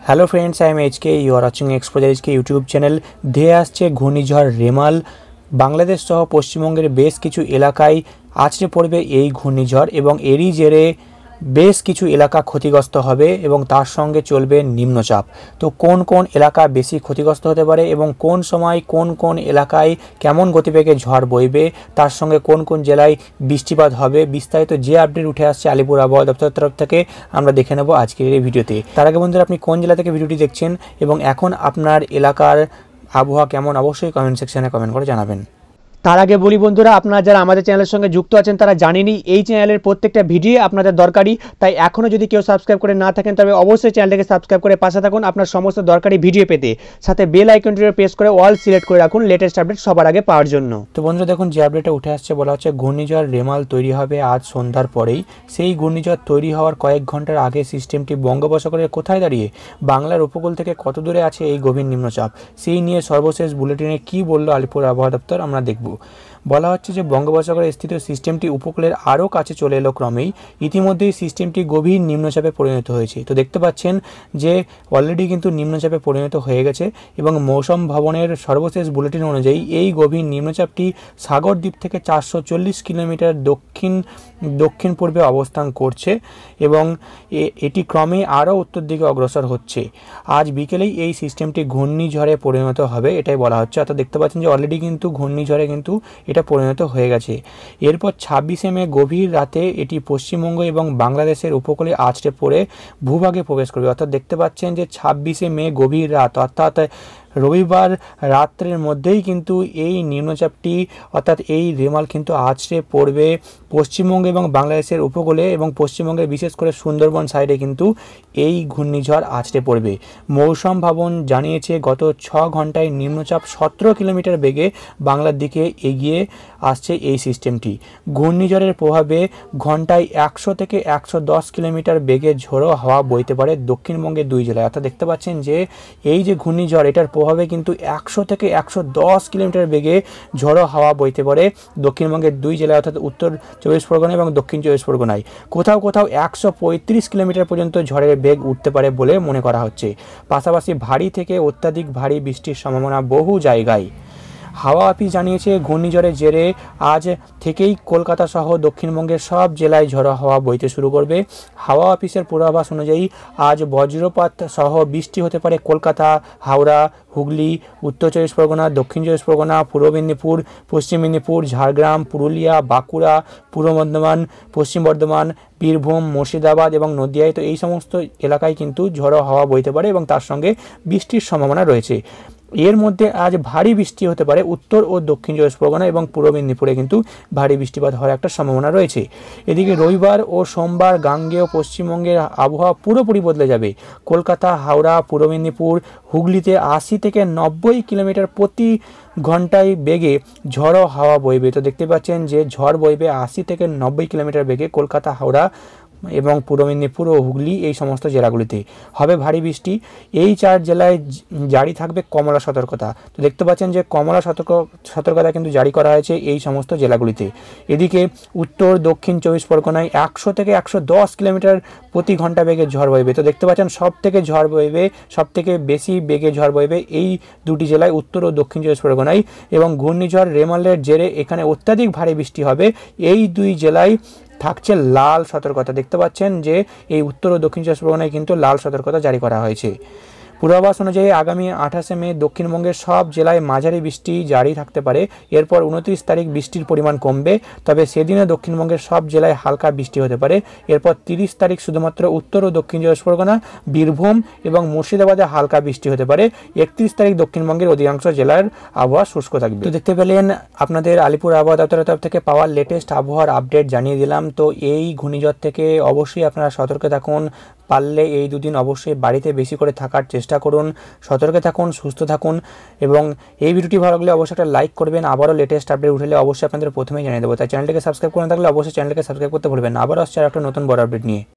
Hello friends, I am HK, you are watching exposure HK YouTube channel. ধেয়ে আসছে ঘূর্ণিঝড় রেমাল। বাংলাদেশ সহ পশ্চিমবঙ্গের বেশ কিছু এলাকায় আছড়ে পড়বে এই ঘূর্ণিঝড় এবং এরই জেরে বেশ কিছু এলাকা ক্ষতিগ্রস্ত হবে এবং তার সঙ্গে চলবে নিম্নচাপ। তো কোন কোন এলাকা বেশি ক্ষতিগ্রস্ত হতে পারে এবং কোন সময় কোন কোন এলাকায় কেমন গতিবেগে ঝড় বইবে, তার সঙ্গে কোন কোন জেলায় বৃষ্টিপাত হবে, বিস্তারিত যে আপডেট উঠে আসছে আলিপুর আবহাওয়া দপ্তরের তরফ থেকে আমরা দেখে নেব আজকের এই ভিডিওতে। তার আগে বন্ধুরা, আপনি কোন জেলা থেকে ভিডিওটি দেখছেন এবং এখন আপনার এলাকার আবহাওয়া কেমন, অবশ্যই কমেন্ট সেকশনে কমেন্ট করে জানাবেন। তার আগে বলি বন্ধুরা, আপনারা যারা আমাদের চ্যানেলের সঙ্গে যুক্ত আছেন তারা জানেনই এই চ্যানেলের প্রত্যেকটা ভিডিও আপনাদের দরকারি। তাই এখনও যদি কেউ সাবস্ক্রাইব করে না থাকেন তবে অবশ্যই চ্যানেলটাকে সাবস্ক্রাইব করে পাশে থাকুন আপনার সমস্ত দরকারি ভিডিও পেতে। সাথে বেল আইকনটিতে প্রেস করে অল সিলেক্ট করে রাখুন লেটেস্ট আপডেট সবার আগে পাওয়ার জন্য। তো বন্ধুরা দেখুন, যে আপডেটটা উঠে আসছে বলা হচ্ছে ঘূর্ণিঝড় রেমাল তৈরি হবে আজ সন্ধ্যার পরেই। সেই ঘূর্ণিঝড় তৈরি হওয়ার কয়েক ঘন্টার আগে সিস্টেমটি বঙ্গোপসাগরের কোথায় দাঁড়িয়ে, বাংলার উপকূল থেকে কত দূরে আছে এই গভীর নিম্নচাপ, সেই নিয়ে সর্বশেষ বুলেটিনে কী বলল আলিপুর আবহাওয়া দপ্তর আমরা দেখব। বলা হচ্ছে যে বঙ্গোপসাগরে স্থিত সিস্টেমটি উপকূলের আরও কাছে চলে এলো ক্রমেই। ইতিমধ্যেই সিস্টেমটি গভীর নিম্নচাপে পরিণত হয়েছে। তো দেখতে পাচ্ছেন যে অলরেডি কিন্তু নিম্নচাপে পরিণত হয়ে গেছে এবং মৌসুম ভবনের সর্বশেষ বুলেটিন অনুযায়ী এই গভীর নিম্নচাপটি সাগরদ্বীপ থেকে 440 কিলোমিটার দক্ষিণ পূর্বে অবস্থান করছে এবং এটি ক্রমে আরও উত্তর দিকে অগ্রসর হচ্ছে। আজ বিকেলেই এই সিস্টেমটি ঘূর্ণিঝড়ে পরিণত হবে, এটাই বলা হচ্ছে। অর্থাৎ দেখতে পাচ্ছেন যে অলরেডি কিন্তু ঘূর্ণিঝড়ে কিন্তু এটা পরিণত হয়ে গেছে। এরপর 26শে মে গভীর রাতে এটি পশ্চিমবঙ্গ এবং বাংলাদেশের উপকূলে আছড়ে পড়ে ভূভাগে প্রবেশ করবে। অর্থাৎ দেখতে পাচ্ছেন যে 26শে মে গভীর রাত অর্থাৎ রবিবার রাত্রের মধ্যেই কিন্তু এই নিম্নচাপটি অর্থাৎ এই রেমাল কিন্তু আছড়ে পড়বে পশ্চিমবঙ্গ এবং বাংলাদেশের উপকূলে এবং পশ্চিমবঙ্গের বিশেষ করে সুন্দরবন সাইডে কিন্তু এই ঘূর্ণিঝড় আছড়ে পড়বে। মৌসুম ভবন জানিয়েছে গত 6 ঘন্টায় নিম্নচাপ 17 কিলোমিটার বেগে বাংলার দিকে এগিয়ে আসছে এই সিস্টেমটি। ঘূর্ণিঝড়ের প্রভাবে ঘন্টায় 100 থেকে 110 কিলোমিটার বেগে ঝোড়ো হাওয়া বইতে পারে দক্ষিণবঙ্গের 2 জেলায়। অর্থাৎ দেখতে পাচ্ছেন যে এই যে ঘূর্ণিঝড়, এটার প্রভাবে কিন্তু 100 থেকে 110 কিলোমিটার বেগে ঝোড়ো হাওয়া বইতে পারে দক্ষিণবঙ্গের 2 জেলায় অর্থাৎ উত্তর 24 পরগনা এবং দক্ষিণ 24 পরগনায়। কোথাও কোথাও 135 কিলোমিটার পর্যন্ত ঝড়ের বেগ উঠতে পারে বলে মনে করা হচ্ছে। পাশাপাশি ভারী থেকে অত্যাধিক ভারী বৃষ্টির সম্ভাবনা বহু জায়গায়। হাওয়া অফিস জানিয়েছে ঘূর্ণিঝড়ের জেরে আজ থেকেই কলকাতা সহ দক্ষিণবঙ্গের সব জেলায় ঝোড়ো হাওয়া বইতে শুরু করবে। হাওয়া অফিসের পূর্বাভাস অনুযায়ী আজ বজ্রপাত সহ বৃষ্টি হতে পারে কলকাতা, হাওড়া, হুগলি, উত্তর 24 পরগনা, দক্ষিণ 24 পরগনা, পূর্ব মেদিনীপুর, পশ্চিম মেদিনীপুর, ঝাড়গ্রাম, পুরুলিয়া, বাঁকুড়া, পূর্ব বর্ধমান, পশ্চিম বর্ধমান, বীরভূম, মুর্শিদাবাদ এবং নদিয়ায়। তো এই সমস্ত এলাকায় কিন্তু ঝোড়ো হাওয়া বইতে পারে এবং তার সঙ্গে বৃষ্টির সম্ভাবনা রয়েছে। এর মধ্যে আজ ভারী বৃষ্টি হতে পারে উত্তর ও দক্ষিণ 24 পরগনা এবং পূর্ব মেদিনীপুরে কিন্তু ভারী বৃষ্টিপাত হওয়ার একটা সম্ভাবনা রয়েছে। এদিকে রবিবার ও সোমবার গাঙ্গেয় পশ্চিমবঙ্গের আবহাওয়া পুরোপুরি বদলে যাবে। কলকাতা, হাওড়া, পূর্ব মেদিনীপুর, হুগলিতে 80 থেকে 90 কিলোমিটার প্রতি ঘন্টায় বেগে ঝড়ো হাওয়া বইবে। তো দেখতে পাচ্ছেন যে ঝড় বইবে 80 থেকে 90 কিলোমিটার বেগে কলকাতা, হাওড়া এবং পূর্ব মেদিনীপুর ও হুগলি এই সমস্ত জেলাগুলিতে হবে ভারী বৃষ্টি। এই 4 জেলায় জারি থাকবে কমলা সতর্কতা। তো দেখতে পাচ্ছেন যে কমলা সতর্কতা কিন্তু জারি করা হয়েছে এই সমস্ত জেলাগুলিতে। এদিকে উত্তর দক্ষিণ 24 পরগনায় 100 থেকে 110 কিলোমিটার প্রতি ঘন্টা বেগে ঝড় বইবে। তো দেখতে পাচ্ছেন সব থেকে বেশি বেগে ঝড় বইবে এই দুটি জেলায়, উত্তর ও দক্ষিণ 24 পরগনায়। এবং ঘূর্ণিঝড় রেমালের জেরে এখানে অত্যাধিক ভারী বৃষ্টি হবে। এই 2 জেলায় থাকছে লাল সতর্কতা। দেখতে পাচ্ছেন যে এই উত্তর ও দক্ষিণ 24 পরগনায় কিন্তু লাল সতর্কতা জারি করা হয়েছে। পূর্বাভাস অনুযায়ী আগামী 28শে মে দক্ষিণবঙ্গের সব জেলায় মাঝারি বৃষ্টি জারি থাকতে পারে। এরপর 29 তারিখ বৃষ্টির পরিমাণ কমবে, তবে সেদিনে দক্ষিণবঙ্গের সব জেলায় হালকা বৃষ্টি হতে পারে। এরপর 30 তারিখ শুধুমাত্র উত্তর ও দক্ষিণ 24 পরগনা, বীরভূম এবং মুর্শিদাবাদে হালকা বৃষ্টি হতে পারে। 31 তারিখ দক্ষিণবঙ্গের অধিকাংশ জেলার আবহাওয়া শুষ্ক থাকবে। তো দেখতে পেলেন আপনাদের আলিপুর আবহাওয়া দপ্তরের তরফ থেকে পাওয়ার লেটেস্ট আবহাওয়ার আপডেট জানিয়ে দিলাম। তো এই ঘূর্ণিঝড় থেকে অবশ্যই আপনারা সতর্ক থাকুন। পারলে এই 2 দিন অবশ্যই বাড়িতে বেশি করে থাকার চেষ্টা করুন। সতর্কে থাকুন, সুস্থ থাকুন এবং এই ভিডিওটি ভালো লাগলে অবশ্যই একটা লাইক করবেন। আবারও লেটেস্ট আপডেট উঠলে অবশ্যই আপনাদের প্রথমেই জানিয়ে দেবো। তাই চ্যানেলটিকে সাবস্ক্রাইব করে না থাকলে অবশ্যই চ্যানেলটিকে সাবস্ক্রাইব করতে ভুলবেন না। আবারও আসছে একটা নতুন বড় আপডেট নিয়ে।